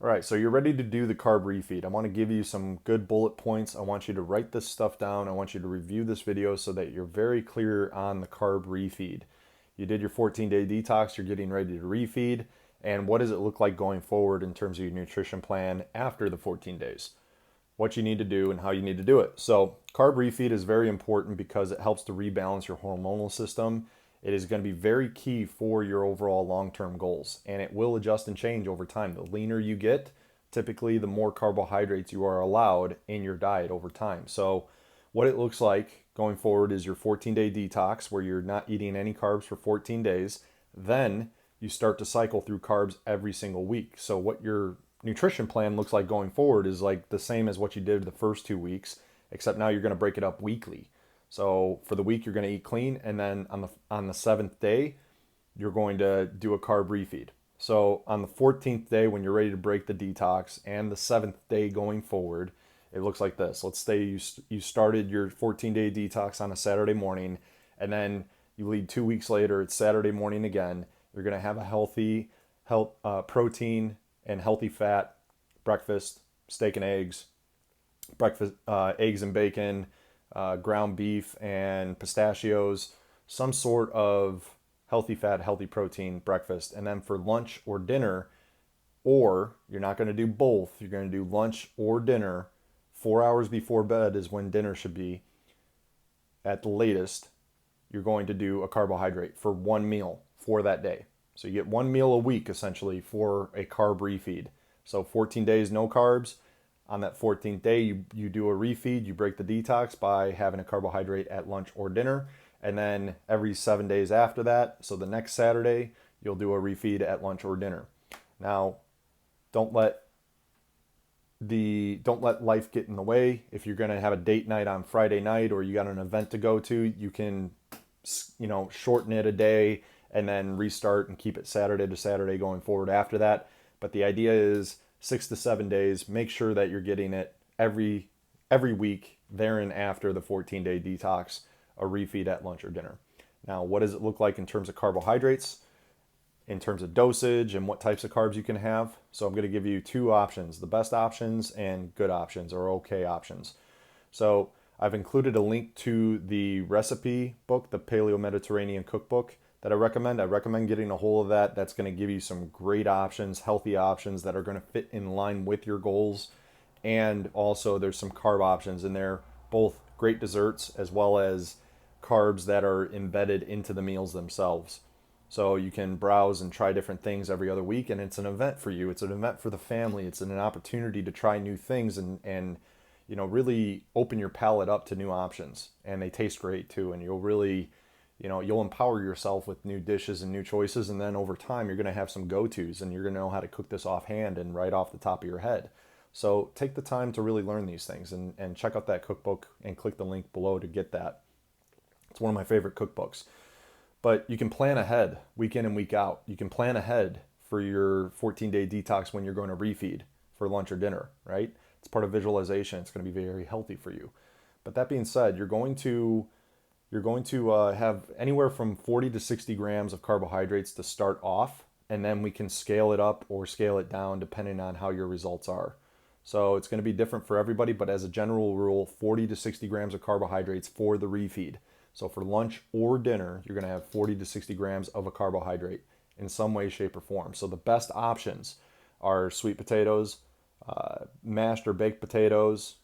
All right, so you're ready to do the carb refeed. I want to give you some good bullet points. I want you to write this stuff down. I want you to review this video so that you're very clear on the carb refeed. You did your 14-day detox, you're getting ready to refeed, and what does it look like going forward in terms of your nutrition plan after the 14 days? What you need to do and how you need to do it. So carb refeed is very important because it helps to rebalance your hormonal system. It is going to be very key for your overall long-term goals, and it will adjust and change over time. The leaner you get, typically the more carbohydrates you are allowed in your diet over time. So what it looks like going forward is your 14-day detox where you're not eating any carbs for 14 days. Then you start to cycle through carbs every single week. So what your nutrition plan looks like going forward is like the same as what you did the first 2 weeks, except now you're going to break it up weekly. So for the week you're going to eat clean, and then on the seventh day you're going to do a carb refeed. So on the 14th day when you're ready to break the detox and the seventh day going forward, it looks like this. Let's say you started your 14-day detox on a Saturday morning, and then you lead 2 weeks later. It's Saturday morning again. You're going to have a health protein and healthy fat breakfast, steak and eggs, breakfast eggs and bacon, ground beef and pistachios, some sort of healthy fat, healthy protein breakfast. And then for lunch or dinner, or you're not going to do both, you're going to do lunch or dinner 4 hours before bed is when dinner should be at the latest. You're going to do a carbohydrate for one meal for that day. So you get one meal a week essentially for a carb refeed. So 14 days, no carbs. On that 14th day, you do a refeed, you break the detox by having a carbohydrate at lunch or dinner. And then every 7 days after that, so the next Saturday, you'll do a refeed at lunch or dinner. Now, don't let life get in the way. If you're going to have a date night on Friday night or you got an event to go to, you can shorten it a day and then restart and keep it Saturday to Saturday going forward after that. But the idea is 6 to 7 days. Make sure that you're getting it every week there and after the 14-day detox, a refeed at lunch or dinner. Now, what does it look like in terms of carbohydrates, in terms of dosage, and what types of carbs you can have? So I'm going to give you two options, the best options and good options, or okay options. So I've included a link to the recipe book, the Paleo Mediterranean Cookbook, that I recommend. I recommend getting a hold of that. That's going to give you some great options, healthy options that are going to fit in line with your goals. And also there's some carb options in there, both great desserts as well as carbs that are embedded into the meals themselves. So you can browse and try different things every other week, and it's an event for you. It's an event for the family. It's an opportunity to try new things and really open your palate up to new options. And they taste great too, and you'll empower yourself with new dishes and new choices, and then over time you're going to have some go-tos and you're going to know how to cook this offhand and right off the top of your head. So take the time to really learn these things and check out that cookbook and click the link below to get that. It's one of my favorite cookbooks. But you can plan ahead week in and week out. You can plan ahead for your 14-day detox when you're going to refeed for lunch or dinner, right? It's part of visualization. It's going to be very healthy for you. But that being said, you're going to have anywhere from 40 to 60 grams of carbohydrates to start off, and then we can scale it up or scale it down depending on how your results are. So it's going to be different for everybody, but as a general rule, 40 to 60 grams of carbohydrates for the refeed. So for lunch or dinner, you're going to have 40 to 60 grams of a carbohydrate in some way, shape, or form. So the best options are sweet potatoes, mashed or baked potatoes,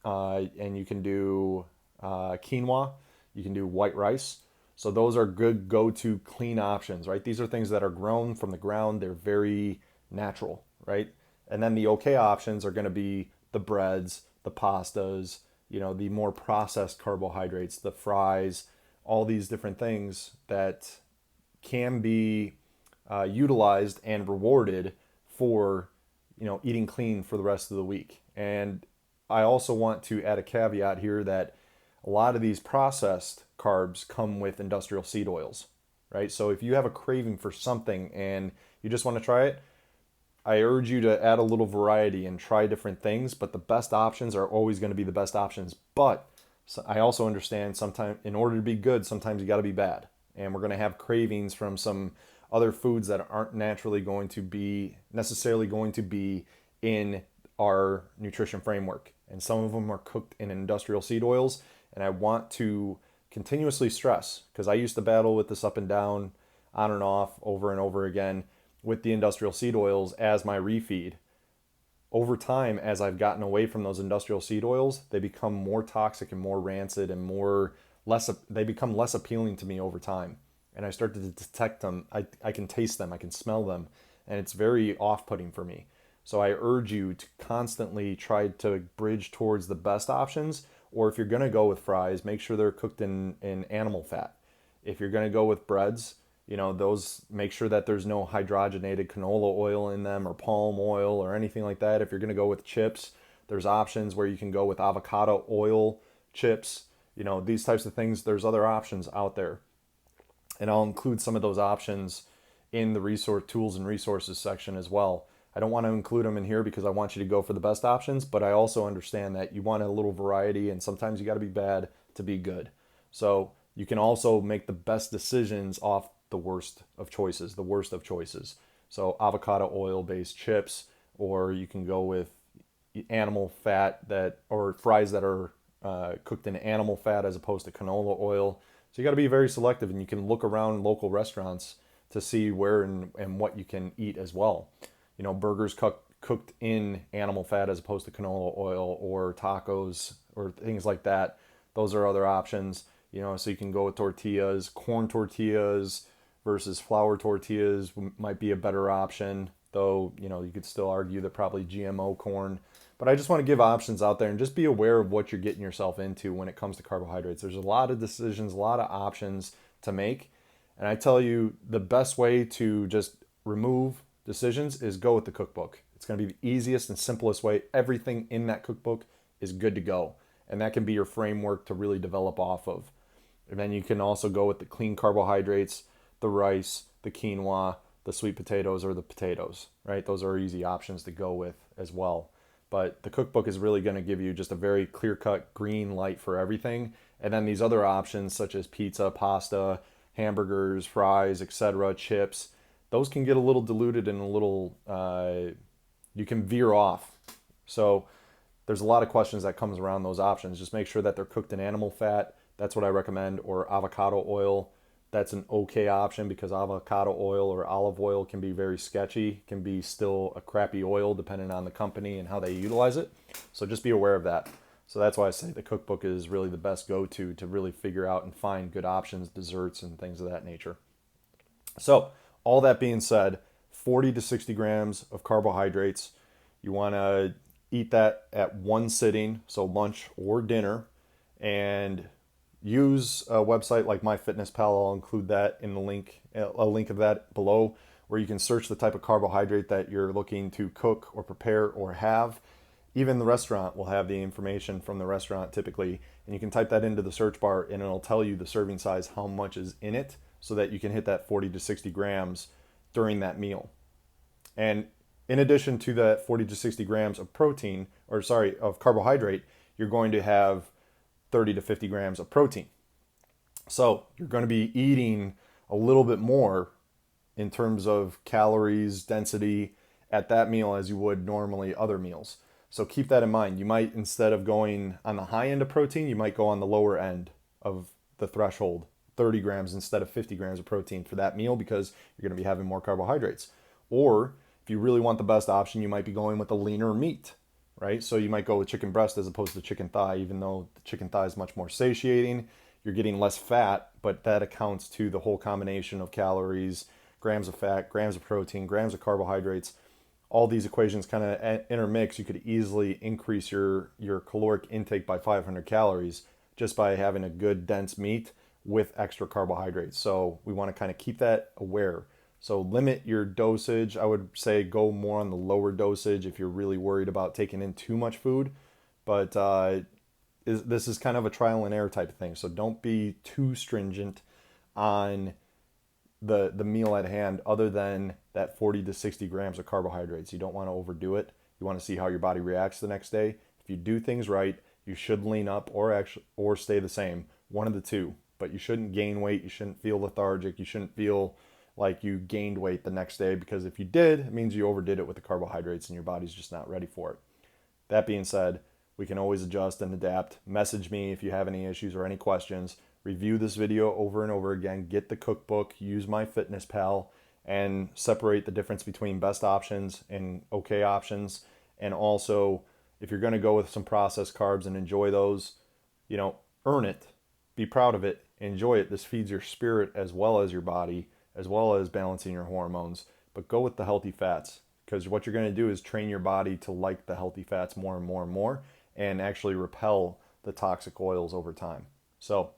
and you can do quinoa. You can do white rice. So those are good go-to clean options, right? These are things that are grown from the ground. They're very natural, right? And then the okay options are going to be the breads, the pastas, the more processed carbohydrates, the fries, all these different things that can be utilized and rewarded for, eating clean for the rest of the week. And I also want to add a caveat here that a lot of these processed carbs come with industrial seed oils, right? So if you have a craving for something and you just want to try it, I urge you to add a little variety and try different things, but the best options are always going to be the best options. But I also understand sometimes in order to be good, sometimes you got to be bad. And we're going to have cravings from some other foods that aren't necessarily going to be in our nutrition framework. And some of them are cooked in industrial seed oils. And I want to continuously stress, because I used to battle with this up and down, on and off, over and over again with the industrial seed oils as my refeed. Over time, as I've gotten away from those industrial seed oils, they become more toxic and more rancid and they become less appealing to me over time. And I start to detect them. I can taste them, I can smell them, and it's very off-putting for me. So I urge you to constantly try to bridge towards the best options, or if you're going to go with fries, make sure they're cooked in animal fat. If you're going to go with breads, those, make sure that there's no hydrogenated canola oil in them or palm oil or anything like that. If you're going to go with chips, there's options where you can go with avocado oil chips. These types of things, there's other options out there. And I'll include some of those options in the resource tools and resources section as well. I don't want to include them in here because I want you to go for the best options, but I also understand that you want a little variety, and sometimes you got to be bad to be good. So you can also make the best decisions off the worst of choices. So avocado oil based chips, or you can go with animal fat or fries that are cooked in animal fat as opposed to canola oil. So you got to be very selective, and you can look around local restaurants to see where and what you can eat as well. Burgers cooked in animal fat as opposed to canola oil, or tacos or things like that. Those are other options. So you can go with tortillas. Corn tortillas versus flour tortillas might be a better option, though, you could still argue that probably GMO corn. But I just want to give options out there, and just be aware of what you're getting yourself into when it comes to carbohydrates. There's a lot of decisions, a lot of options to make. And I tell you, the best way to just remove decisions is go with the cookbook. It's going to be the easiest and simplest way. Everything in that cookbook is good to go. And that can be your framework to really develop off of. And then you can also go with the clean carbohydrates, the rice, the quinoa, the sweet potatoes, or the potatoes, right? Those are easy options to go with as well. But the cookbook is really going to give you just a very clear-cut green light for everything. And then these other options such as pizza, pasta, hamburgers, fries, etc., chips, those can get a little diluted and a little, you can veer off. So there's a lot of questions that comes around those options. Just make sure that they're cooked in animal fat. That's what I recommend. Or avocado oil. That's an okay option, because avocado oil or olive oil can be very sketchy, can be still a crappy oil depending on the company and how they utilize it. So just be aware of that. So that's why I say the cookbook is really the best go-to to really figure out and find good options, desserts, and things of that nature. So all that being said, 40 to 60 grams of carbohydrates. You want to eat that at one sitting, so lunch or dinner, and use a website like MyFitnessPal. I'll include that in the link, a link of that below, where you can search the type of carbohydrate that you're looking to cook or prepare or have. Even the restaurant will have the information from the restaurant typically, and you can type that into the search bar and it'll tell you the serving size, how much is in it, so that you can hit that 40 to 60 grams during that meal. And in addition to that 40 to 60 grams of of carbohydrate, you're going to have 30 to 50 grams of protein. So you're going to be eating a little bit more in terms of calories, density at that meal as you would normally other meals. So keep that in mind. You might, instead of going on the high end of protein, you might go on the lower end of the threshold, 30 grams instead of 50 grams of protein for that meal, because you're going to be having more carbohydrates. Or if you really want the best option, you might be going with a leaner meat, right? So you might go with chicken breast as opposed to chicken thigh, even though the chicken thigh is much more satiating. You're getting less fat, but that accounts to the whole combination of calories, grams of fat, grams of protein, grams of carbohydrates. All these equations kind of intermix. You could easily increase your caloric intake by 500 calories just by having a good dense meat with extra carbohydrates. So we want to kind of keep that aware. So limit your dosage. I would say go more on the lower dosage if you're really worried about taking in too much food. But this is kind of a trial and error type of thing. So don't be too stringent on the meal at hand, other than that 40 to 60 grams of carbohydrates. You don't want to overdo it. You want to see how your body reacts the next day. If you do things right, you should lean up or stay the same, one of the two. But you shouldn't gain weight. You shouldn't feel lethargic. You shouldn't feel like you gained weight the next day, because if you did, it means you overdid it with the carbohydrates and your body's just not ready for it. That being said, we can always adjust and adapt. Message me if you have any issues or any questions. Review this video over and over again. Get the cookbook, use MyFitnessPal, and separate the difference between best options and okay options. And also, if you're going to go with some processed carbs and enjoy those, earn it. Be proud of it. Enjoy it. This feeds your spirit as well as your body, as well as balancing your hormones. But go with the healthy fats, because what you're going to do is train your body to like the healthy fats more and more and more, and actually repel the toxic oils over time. So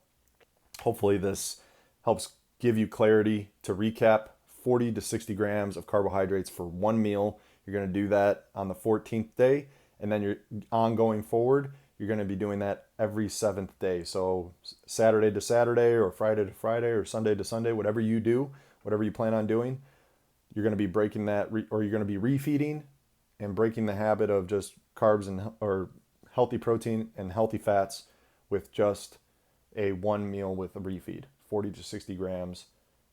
hopefully this helps give you clarity. To recap, 40 to 60 grams of carbohydrates for one meal. You're going to do that on the 14th day, and then you're ongoing forward, you're going to be doing that every 7th day. So Saturday to Saturday, or Friday to Friday, or Sunday to Sunday, whatever you do, whatever you plan on doing, you're going to be breaking that, or you're going to be refeeding and breaking the habit of just carbs and or healthy protein and healthy fats with just a one meal with a refeed, 40 to 60 grams,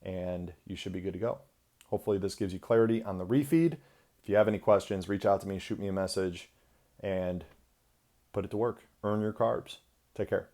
and you should be good to go. Hopefully this gives you clarity on the refeed. If you have any questions, reach out to me, shoot me a message, and put it to work. Earn your carbs. Take care.